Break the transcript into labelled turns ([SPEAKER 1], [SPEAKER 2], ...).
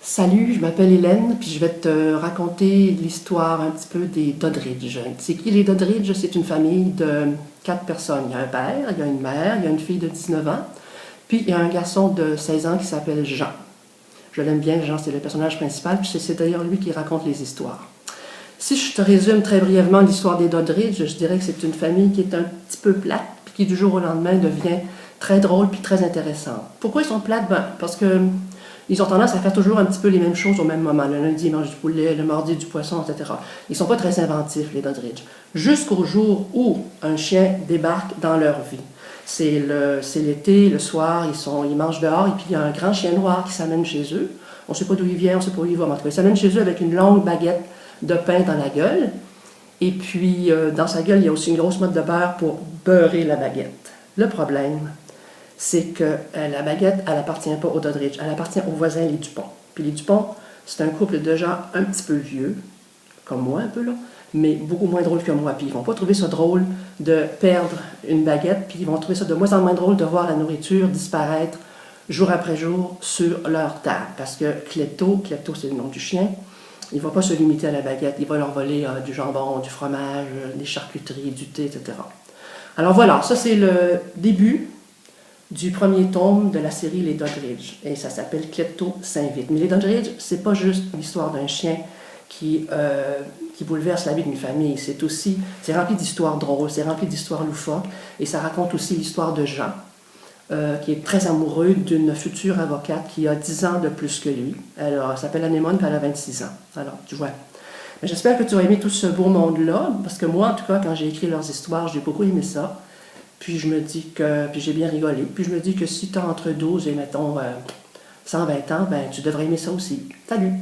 [SPEAKER 1] Salut, je m'appelle Hélène, puis je vais te raconter l'histoire un petit peu des Doddridge. C'est qui les Doddridge? C'est une famille de 4 personnes. Il y a un père, il y a une mère, il y a une fille de 19 ans, puis il y a un garçon de 16 ans qui s'appelle Jean. Je l'aime bien, Jean, c'est le personnage principal, puis c'est d'ailleurs lui qui raconte les histoires. Si je te résume très brièvement l'histoire des Doddridge, je dirais que c'est une famille qui est un petit peu plate, puis qui du jour au lendemain devient très drôle puis très intéressante. Pourquoi ils sont plates? Ben, parce que ils ont tendance à faire toujours un petit peu les mêmes choses au même moment. Le lundi, ils mangent du poulet, le mardi, du poisson, etc. Ils ne sont pas très inventifs, les Doddridge. Jusqu'au jour où un chien débarque dans leur vie. C'est l'été, le soir, ils mangent dehors, et puis il y a un grand chien noir qui s'amène chez eux. On ne sait pas d'où il vient, on ne sait pas où il va, mais en tout cas, il s'amène chez eux avec une longue baguette de pain dans la gueule. Et puis, dans sa gueule, il y a aussi une grosse motte de beurre pour beurrer la baguette. Le problème, c'est que la baguette, elle n'appartient pas aux Doddridge, elle appartient aux voisins, les Dupont. Puis les Dupont, c'est un couple de gens un petit peu vieux, comme moi un peu là, mais beaucoup moins drôle que moi. Puis ils vont pas trouver ça drôle de perdre une baguette, puis ils vont trouver ça de moins en moins drôle de voir la nourriture disparaître jour après jour sur leur table. Parce que Klepto c'est le nom du chien, il ne va pas se limiter à la baguette, il va leur voler du jambon, du fromage, des charcuteries, du thé, etc. Alors voilà, ça c'est le début du premier tome de la série Les Doddridge, et ça s'appelle Klepto s'invite. Mais les Doddridge, c'est pas juste l'histoire d'un chien qui bouleverse la vie d'une famille, c'est rempli d'histoires drôles, c'est rempli d'histoires loufoques, et ça raconte aussi l'histoire de Jean, qui est très amoureux d'une future avocate qui a 10 ans de plus que lui. Elle s'appelle Anémone, puis elle a 26 ans. Alors, tu vois. Mais j'espère que tu vas aimer tout ce beau monde-là, parce que moi, en tout cas, quand j'ai écrit leurs histoires, j'ai beaucoup aimé ça. Puis j'ai bien rigolé. Puis je me dis que si tu as entre 12 et mettons 120 ans, ben tu devrais aimer ça aussi. Salut!